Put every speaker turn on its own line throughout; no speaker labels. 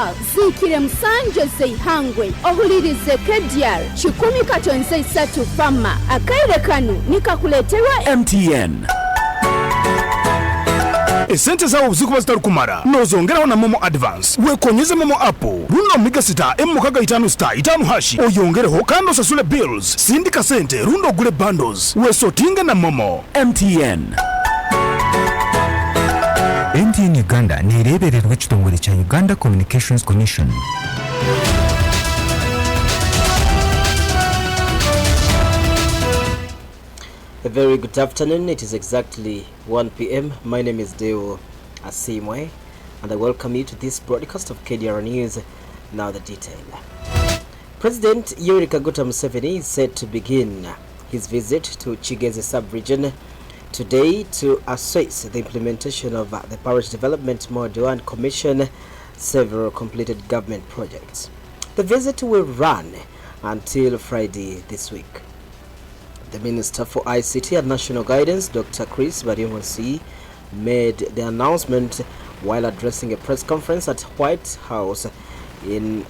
Mall zikire musanje zeihangwe ohulirize KDR 10.3 fama akaire kanu nikakuleterwa
MTN. Esente zawo zikuba zitarukumara nozongeraho na Momo Advance wekonyeze Momo Apo runo miga sita mukaga 5 star 5 hashi oyongereho kandi osasule bills sindika sente rundo gule bundles wesotinga na Momo. MTN.
MTN Uganda nirebererwa ekitongole kya Uganda Communications Commission.
A very good afternoon. It is exactly 1 p.m. My name is Deo Asimwe and I welcome you to this broadcast of KDR News. Now the detail. President Yoweri Kaguta Museveni is set to begin his visit to Kigezi sub-region today to assess the implementation of the parish development model and commission several completed government projects. The visit will run until Friday this week. The Minister for ICT and National Guidance, Dr. Chris Bariomonsi, made the announcement while addressing a press conference at White House in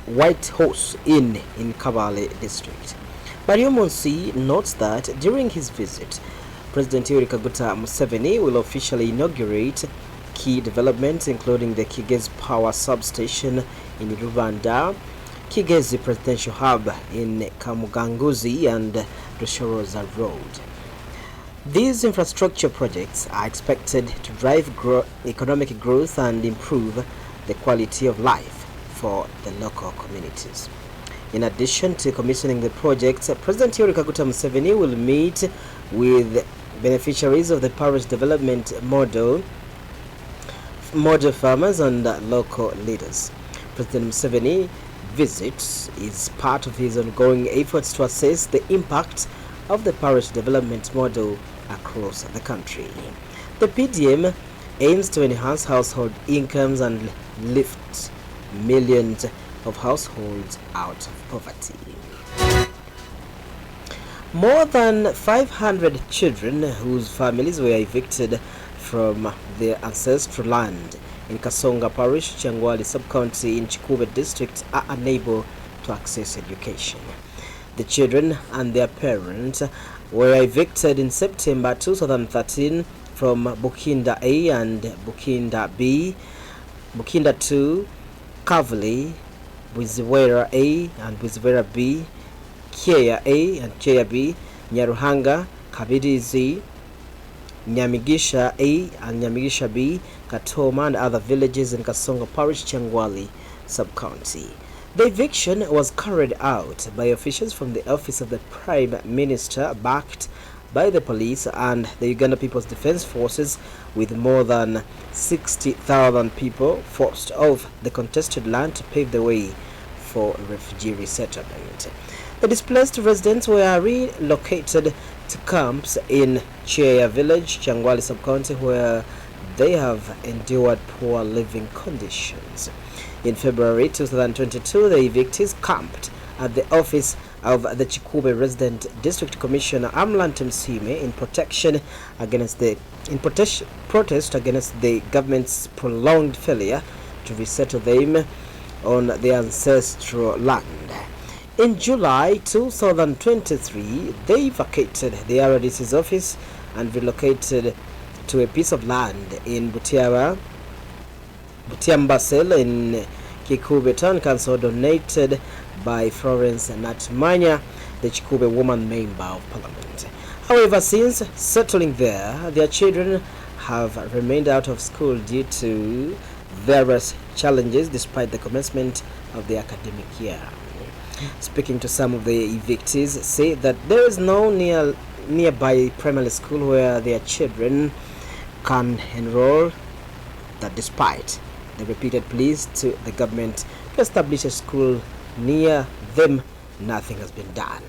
Kabale district. Bariomonsi notes that during his visit, President Yoweri Kaguta Museveni will officially inaugurate key developments including the Kigezi Power Substation in Rubanda, Kigezi Presidential Hub in Kamuganguzi and Rushoroza Road. These infrastructure projects are expected to drive economic growth and improve the quality of life for the local communities. In addition to commissioning the projects, President Yoweri Kaguta Museveni will meet with beneficiaries of the parish development model farmers and local leaders. President Museveni visits is part of his ongoing efforts to assess the impact of the parish development model across the country. The PDM aims to enhance household incomes and lift millions of households out of poverty. More than 500 children whose families were evicted from their ancestral land in Kasonga Parish, Changwali Sub-County in Chikube District are unable to access education. The children and their parents were evicted in September 2013 from Bukinda A and Bukinda B, Bukinda 2, Kavali, Buzewera A and Buzewera B, Kyeya A and Kyeya B, Nyaruhanga, Kigezi, Nyamigisha A and Nyamigisha B, Katoma and other villages in Kasonga Parish, Changwali Sub-County. The eviction was carried out by officials from the Office of the Prime Minister, backed by the police and the Uganda People's Defense Forces, with more than 60,000 people forced off the contested land to pave the way for refugee resettlement. The displaced residents were relocated to camps in Kyeya village, Changwali Sub-County, where they have endured poor living conditions. In February 2022, the evictees camped at the office of the Chikube Resident District Commissioner Amlant Msime in protest against the government's prolonged failure to resettle them on their ancestral land. In July 2023, they vacated the RDC's office and relocated to a piece of land in Butiambasel in Kikube Town Council, donated by Florence Natmanya, the Chikube woman member of parliament. However, since settling there, their children have remained out of school due to various challenges despite the commencement of the academic year. Speaking to some of the evictees, say that there is no nearby primary school where their children can enroll, that despite the repeated pleas to the government to establish a school near them, nothing has been done.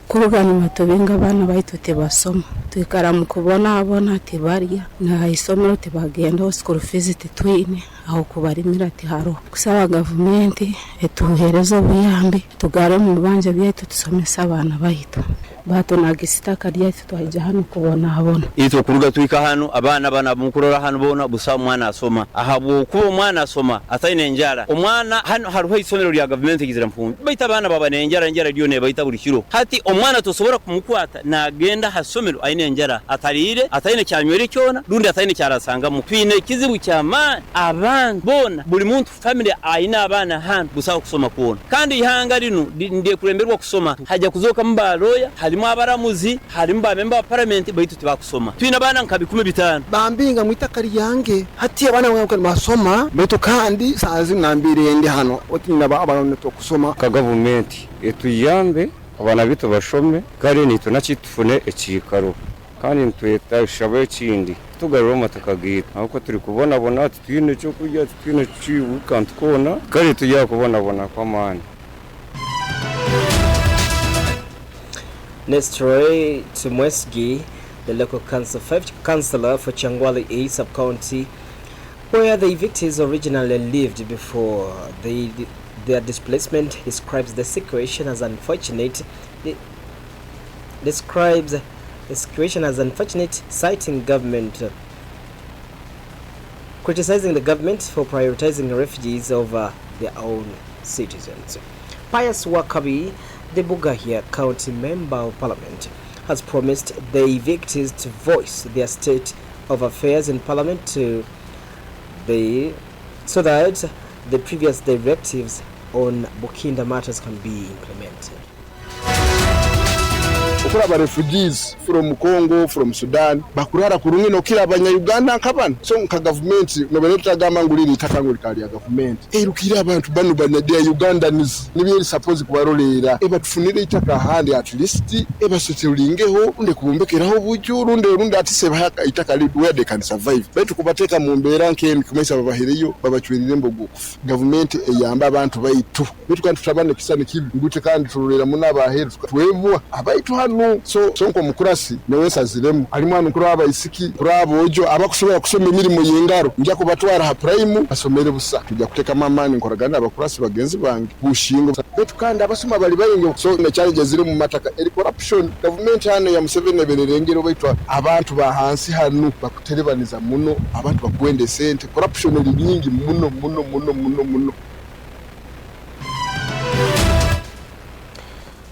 Kugana matobenga bana baitu tebasoma twikara mukubona abona tibarya na isomero tibagenda school fees twine aho kubarimira ati haro kusaba gavumenti etuhereza obuyambi tugare mu banje byaitu tusomesa abana baito batonaga isitaka ryaitu twajya hano kubona abona
ito kuruga twika hano abana mukurora hano bona busa umwana asoma ahabo kuba umwana asoma atayine njara umwana hano haruho isomero rya gavumenti gizira mfumbi baita abana baba nenjara ryo ne baita buri kiro hati umwana tosobora kumukwata nagenda hasomero ayine njara atarire atayine cyanywere cyona rundi atayine cyarasanga mu twine kizibu cyamana abana bona buri muntu family ayina abana hano busa kusoma kuona kandi ihanga rino ndiye kuremberwa kusoma hajya kuzoka mbaloya harimo abaramuzi harimo bamemba parliament bayitu tibakusoma twina bana nkabi 15
bambinga mwitaka ryange hati abana bamwe basoma beto kandi sazi nambire ndi hano otinda abana to kusoma
ka government etuyambe abana bito bashome kare nito nakitufune ekikaro kandi ntweta shabe kindi tugarura matakagira ahoko turi kubona bona twine cyo kujya twine cibu kandi kona kare tujya kubona kwa mani.
Nestroy Tumwesgi, the local councillor for Changwali A sub-county, where the evictees originally lived before their displacement, describes the situation as unfortunate. Citing government, criticizing the government for prioritizing refugees over their own citizens. Pius Wakabi, the Bugahia County Member of Parliament, has promised the evictees to voice their state of affairs in Parliament so that the previous directives on Bukinda matters can be implemented.
Okuraba refugees from Congo, from Sudan, bakurara kurungi no kila abanya Uganda nkabana. So nka government no beneta gama nguliri takanguli kali ya government. Rukira abantu banu banyadia Ugandans nibyeri suppose kubarolera. Batufunire itaka handi at least sotelingeho unde kubombekeraho bujyu runde atise bahaka itaka where they can survive. Betu kubateka mu mbera nkemi kumesa babahereyo babachwirire mbogo. Government eyamba abantu bayitu. Betu kandi tutabane kisane kibi ngute kandi turolera munabaheru twebwa abaitu so nko mukurasi newesa ziremu harimo anukuru abayisiki kurabojo abakushobora kusoma imirimo yengaro njya kubatwara ha prime asomere busa tujya kuteka mamani nkoragana abakurasi bagenzi bange bushingo betu kandi abasoma bali bayingo so ne challenge ziri mu mataka corruption government hano ya Museveni bererengero baitwa abantu bahansi hano bakuterebaniza muno abantu bakwende sente corruption eri nyingi muno.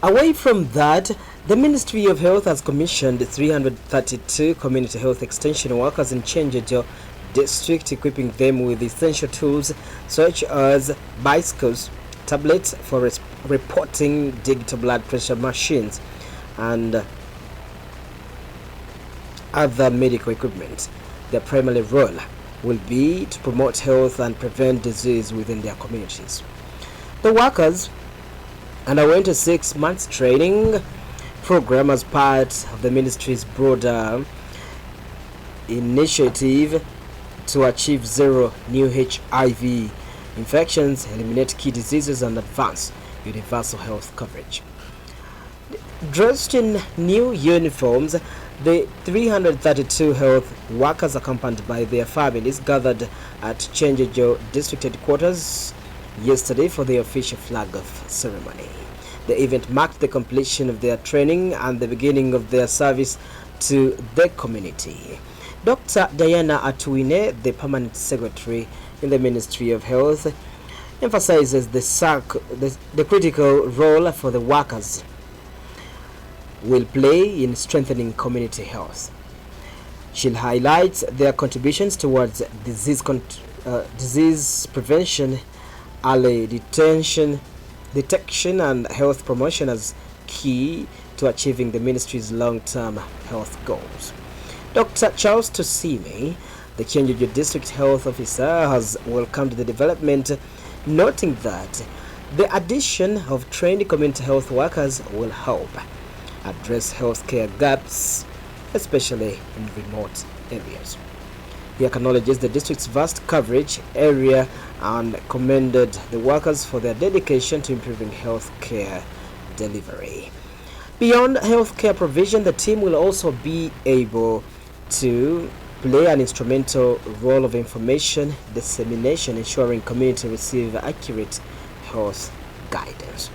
Away from that, the Ministry of Health has commissioned 332 community health extension workers in Kigezi district, equipping them with essential tools such as bicycles, tablets for reporting, digital blood pressure machines, and other medical equipment. Their primary role will be to promote health and prevent disease within their communities. The workers underwent a 6-month training program as part of the ministry's broader initiative to achieve zero new HIV infections, eliminate key diseases, and advance universal health coverage. Dressed in new uniforms, the 332 health workers, accompanied by their families, gathered at Kigezi district headquarters yesterday for the official flag off ceremony. The event marked the completion of their training and the beginning of their service to the community. Dr. Diana Atuine, the permanent secretary in the Ministry of Health, emphasizes the critical role for the workers will play in strengthening community health. She highlights their contributions towards disease prevention, early detection and health promotion as key to achieving the ministry's long-term health goals. Dr. Charles Tosime, the Kigezi District Health Officer, has welcomed the development, noting that the addition of trained community health workers will help address healthcare gaps, especially in remote areas. He acknowledges the district's vast coverage area and commended the workers for their dedication to improving healthcare delivery. Beyond healthcare provision, the team will also be able to play an instrumental role of information dissemination, ensuring community receive accurate health guidance.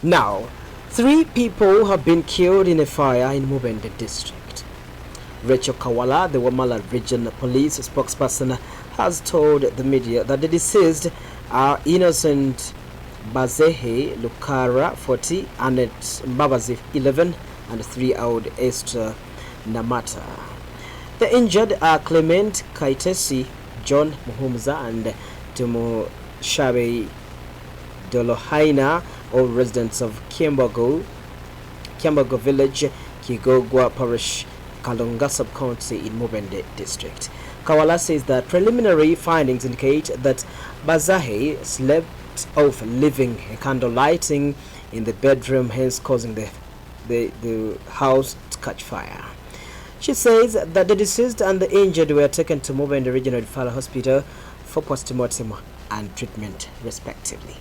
Now, 3 people have been killed in a fire in Mubende district. Rachel Kawala, the Wamala Region Police spokesperson, has told the media that the deceased are innocent Bazehe Lukara 40, Annette Mbabazi 11, and 3-year-old Esther Namata. The injured are Clement Kaitesi, John Muhumza, and Tumushabe Dolohaina, all residents of Kiambago Village, Kigogwa Parish, Kalunga Sub-County in Mubende District. Kawala says that preliminary findings indicate that Bazahe slept off leaving a candle lighting in the bedroom, hence causing the house to catch fire. She says that the deceased and the injured were taken to Mubende Regional Referral Hospital for postmortem and treatment respectively.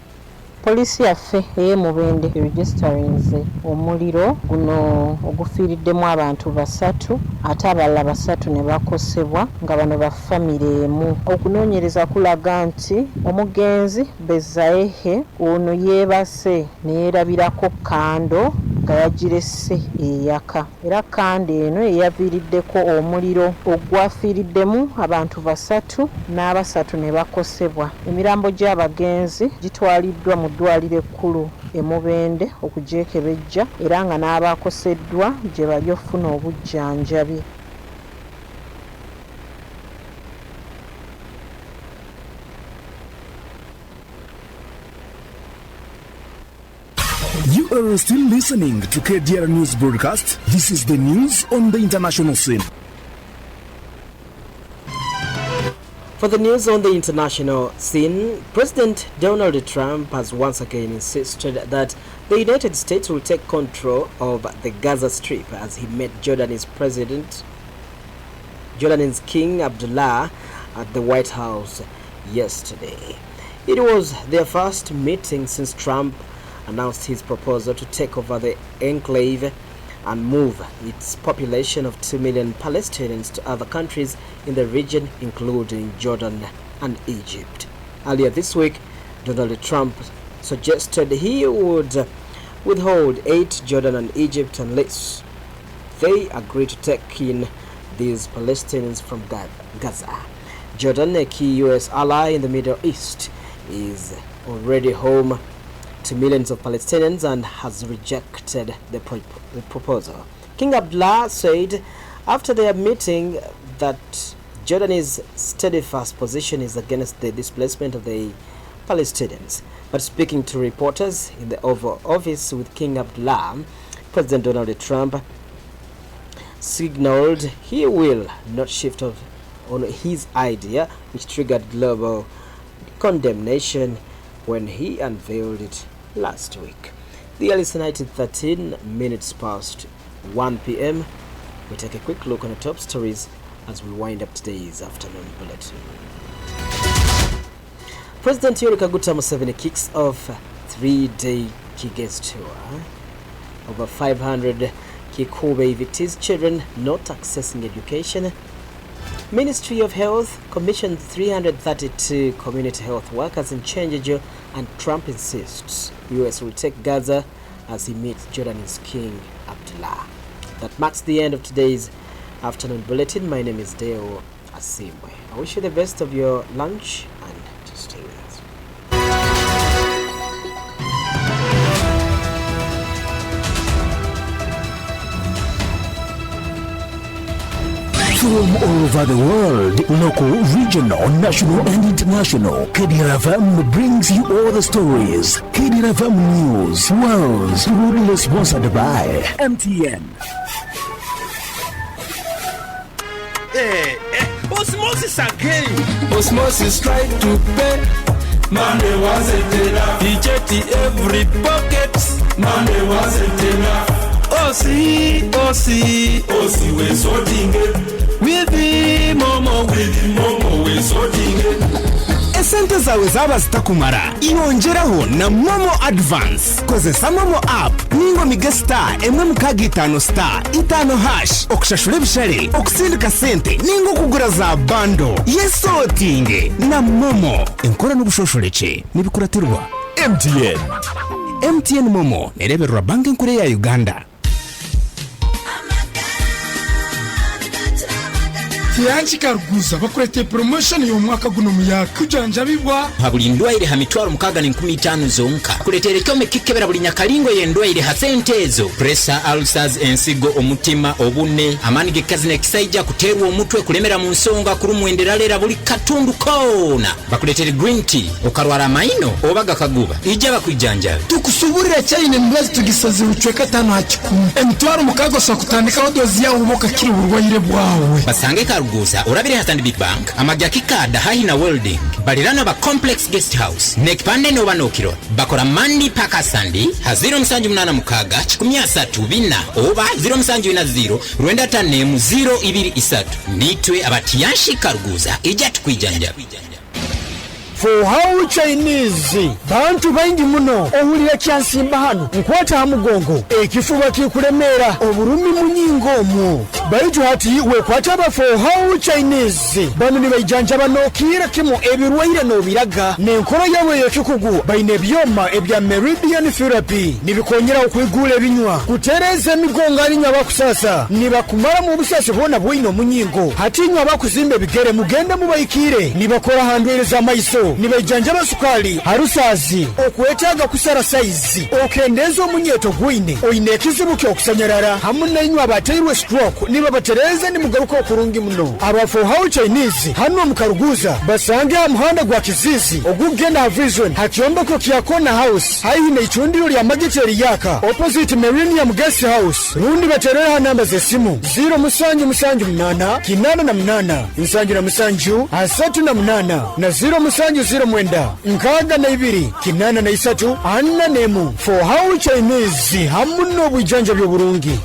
Police yaffe Mubende registeringze omuliro guno ogufiiriddemu abantu 3 ate abalala 3 ne bakosebwa nga bano ba family emu. Okunoonyereza kulaga nti omugenzi Bezaehe ono yeebase ne yeerabirako kando nga yagirese eyaka, era kando eno eyaviiriddeko omuliro ogwafiiriddemu abantu 3 n'aba3 ne bakosebwa. Emirambo gy'abagenzi gitwaliddwa mu ddwaliro ekkulu e Mubende okugyekebejja era nga n'abakoseddwa gye bali ofuna obujjanjabi.
You are still listening to KDR News Broadcast. This is the news on the international scene.
For the news on the international scene, President Donald Trump has once again insisted that the United States will take control of the Gaza Strip as he met Jordan's King Abdullah at the White House yesterday. It was their first meeting since Trump announced his proposal to take over the enclave and move its population of 2 million Palestinians to other countries in the region, including Jordan and Egypt. Earlier this week, Donald Trump suggested he would withhold aid to Jordan and Egypt unless they agree to take in these Palestinians from Gaza. Jordan, a key U.S. ally in the Middle East, is already home to millions of Palestinians and has rejected the proposal. King Abdullah said after their meeting that Jordan's steadfast position is against the displacement of the Palestinians. But speaking to reporters in the Oval Office with King Abdullah, President Donald Trump signaled he will not shift on his idea, which triggered global condemnation when he unveiled it last week. The early tonight at 13 minutes past 1 p.m. We take a quick look on the top stories as we wind up today's afternoon bulletin. President Yoweri Kaguta Museveni kicks off a 3-day Kigezi tour. Over 500 Kikube evictees children not accessing education. Ministry of Health commissioned 332 community health workers in Chenjejo, and Trump insists US will take Gaza as he meets Jordan's King Abdullah. That marks the end of today's afternoon bulletin. My name is Deo Asimwe. I wish you the best of your lunch and just stay with us.
From all over the world, local, regional, national and international, KDR FM brings you all the stories. KDR FM News was rudely sponsored by MTN.
Osmosis again. Osmosis try to pay. Money wasn't enough. He checked every pocket. Money wasn't enough. Osi, we're sorting it. With the momo, we're sorting it.
sente zawe zaba zitakumara iyongeraho na momo advance. Kozesa momo app ningo miga star emwe mukaga 5 star 5 hash okushashura ebishare okusindika sente ningo kugura za bando yesotinge na momo. Enkora n'ubushoshoreche nibikuratirwa MTN momo nereberwa banki nkuru ya Uganda.
Tiyanchi Karuguza bakurete promotion yo mwaka guno muyaga kujanja bibwa
habulindwaire ha mitwaro mukaga ni 15 zonka kuletere kome kikebera buli nyakalingo yendwaire ha sentezo pressure ulcers ensigo omutima obune amanige kazine kisaija kuterwa omutwe kulemera mu nsonga kurumwenderalera buli katundu kona bakuletere green tea okarwara maino obaga kaguba ije bakwijanja
tukusuburira cyane mbazi tugisaze ucweka 5 hakikumi emitwaro mukaga so kutandika odozi yawo boka kiri burwaire bwawe
basange Karuguza urabire hasandi Big Bank amajaki kada hahina welding balirana ba complex guest house nekipande no banokiro bakora mandi paka sandi ha 078 mukaga 13 oba 070 rwenda tanemu 023 nitwe abatiyanshi Karuguza ija tukwijanja
For how Chinese bantu baingi muno ohulira kyansimba hano nkwata hamugongo ekifuba kikuremera oburumi munyingo mu baitu hati wekwata ba for how Chinese bano ni bayijanja banokira kimo ebirwaire no biraga nenkoro yawe yokikugu baine byoma ebya meridian therapy nibikonyera okwigula ebinywa kutereza migongo alinya bakusasa nibakumara mu busase bona bwino munyingo hati nywa bakuzimbe bigere mugende mubayikire nibakora handwereza maiso nibajanja basukali harusazi okwetaga kusara size okendezo omunyeto gwine oyinekizibuke okusanyarara hamuna inywa baterwe stroke niba batereza ni mugaruko okurungi muno aba for how Chinese hano mukaruguza basange amuhanda gwa Kigezi ogugenda vision hakyomba ko kyakona house hayine ichundiro lya magiteri yaka opposite Millennium Guest House rundi baterera namba ze simu 0 kinana na mnana nsanjira musanju asatu na mnana na 0 mwenda nkaga na ibiri kinana na isatu anna nemu for how Chinese hamuno bujanja byo burungi.